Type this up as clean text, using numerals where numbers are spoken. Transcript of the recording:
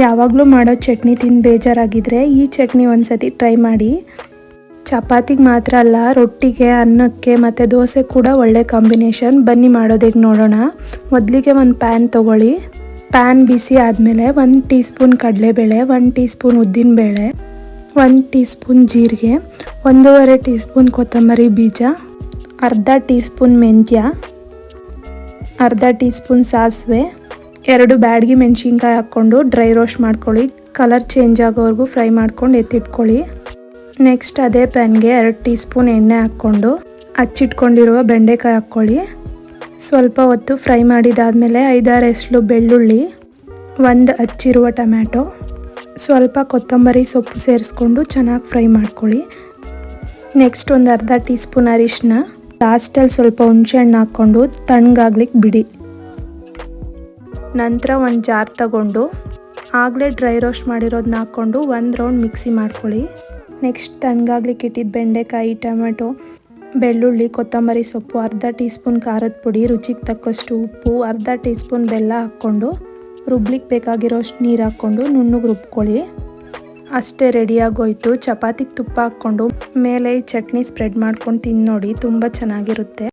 ಯಾವಾಗಲೂ ಮಾಡೋ ಚಟ್ನಿ ತಿಂದು ಬೇಜಾರಾಗಿದ್ದರೆ ಈ ಚಟ್ನಿ ಒಂದ್ಸತಿ ಟ್ರೈ ಮಾಡಿ. ಚಪಾತಿಗೆ ಮಾತ್ರ ಅಲ್ಲ, ರೊಟ್ಟಿಗೆ, ಅನ್ನಕ್ಕೆ ಮತ್ತು ದೋಸೆ ಕೂಡ ಒಳ್ಳೆ ಕಾಂಬಿನೇಷನ್. ಬನ್ನಿ ಮಾಡೋದಕ್ಕೆ ನೋಡೋಣ. ಮೊದಲಿಗೆ ಒಂದು ಪ್ಯಾನ್ ತೊಗೊಳ್ಳಿ. ಪ್ಯಾನ್ ಬಿಸಿ ಆದಮೇಲೆ 1 ಟೀ ಸ್ಪೂನ್ ಕಡಲೆಬೇಳೆ, 1 ಟೀ ಸ್ಪೂನ್ ಉದ್ದಿನಬೇಳೆ, 1 ಟೀ ಸ್ಪೂನ್ ಜೀರಿಗೆ, 1.5 ಟೀ ಸ್ಪೂನ್ ಕೊತ್ತಂಬರಿ ಬೀಜ, ಅರ್ಧ ಟೀ ಸ್ಪೂನ್ ಮೆಂತ್ಯ, ಅರ್ಧ ಟೀ ಸ್ಪೂನ್ ಸಾಸಿವೆ, 2 ಬ್ಯಾಡಗಿ ಮೆಣಸಿನ್ಕಾಯಿ ಹಾಕ್ಕೊಂಡು ಡ್ರೈ ರೋಸ್ಟ್ ಮಾಡ್ಕೊಳ್ಳಿ. ಕಲರ್ ಚೇಂಜ್ ಆಗೋವರೆಗೂ ಫ್ರೈ ಮಾಡ್ಕೊಂಡು ಎತ್ತಿಟ್ಕೊಳ್ಳಿ. ನೆಕ್ಸ್ಟ್ ಅದೇ ಪ್ಯಾನ್ಗೆ 2 ಟೀ ಸ್ಪೂನ್ ಎಣ್ಣೆ ಹಾಕ್ಕೊಂಡು ಹಚ್ಚಿಟ್ಕೊಂಡಿರುವ ಬೆಂಡೆಕಾಯಿ ಹಾಕ್ಕೊಳ್ಳಿ. ಸ್ವಲ್ಪ ಹೊತ್ತು ಫ್ರೈ ಮಾಡಿದಾದಮೇಲೆ 5-6 ಎಸಳು ಬೆಳ್ಳುಳ್ಳಿ, 1 ಹಚ್ಚಿರುವ ಟೊಮ್ಯಾಟೊ, ಸ್ವಲ್ಪ ಕೊತ್ತಂಬರಿ ಸೊಪ್ಪು ಸೇರಿಸ್ಕೊಂಡು ಚೆನ್ನಾಗಿ ಫ್ರೈ ಮಾಡ್ಕೊಳ್ಳಿ. ನೆಕ್ಸ್ಟ್ ಒಂದು ಅರ್ಧ ಟೀ ಸ್ಪೂನ್ ಅರಿಶಿನ, ಲಾಸ್ಟಲ್ಲಿ ಸ್ವಲ್ಪ ಹುಣಸೆಹಣ್ಣು ಹಾಕ್ಕೊಂಡು ತಣ್ಣಗಾಗ್ಲಿಕ್ಕೆ ಬಿಡಿ. ನಂತರ ಒಂದು ಜಾರ್ ತಗೊಂಡು ಆಗಲೇ ಡ್ರೈ ರೋಸ್ಟ್ ಮಾಡಿರೋದನ್ನ ಹಾಕ್ಕೊಂಡು 1 ರೌಂಡ್ ಮಿಕ್ಸಿ ಮಾಡ್ಕೊಳ್ಳಿ. ನೆಕ್ಸ್ಟ್ ತಣ್ಣಗಾಗ್ಲಿಕ್ಕೆ ಇಟ್ಟಿದ್ದ ಬೆಂಡೆಕಾಯಿ, ಟೊಮೆಟೊ, ಬೆಳ್ಳುಳ್ಳಿ, ಕೊತ್ತಂಬರಿ ಸೊಪ್ಪು, ಅರ್ಧ ಟೀ ಸ್ಪೂನ್ ಖಾರದ ಪುಡಿ, ರುಚಿಗೆ ತಕ್ಕಷ್ಟು ಉಪ್ಪು, ಅರ್ಧ ಟೀ ಸ್ಪೂನ್ ಬೆಲ್ಲ ಹಾಕ್ಕೊಂಡು ರುಬ್ಲಿಕ್ಕೆ ಬೇಕಾಗಿರೋಷ್ಟು ನೀರು ಹಾಕ್ಕೊಂಡು ನುಣ್ಣಗೆ ರುಬ್ಕೊಳ್ಳಿ. ಅಷ್ಟೇ ರೆಡಿಯಾಗೋಯ್ತು. ಚಪಾತಿಗೆ ತುಪ್ಪ ಹಾಕ್ಕೊಂಡು ಮೇಲೆ ಈ ಚಟ್ನಿ ಸ್ಪ್ರೆಡ್ ಮಾಡ್ಕೊಂಡು ತಿಂದು ನೋಡಿ, ತುಂಬ ಚೆನ್ನಾಗಿರುತ್ತೆ.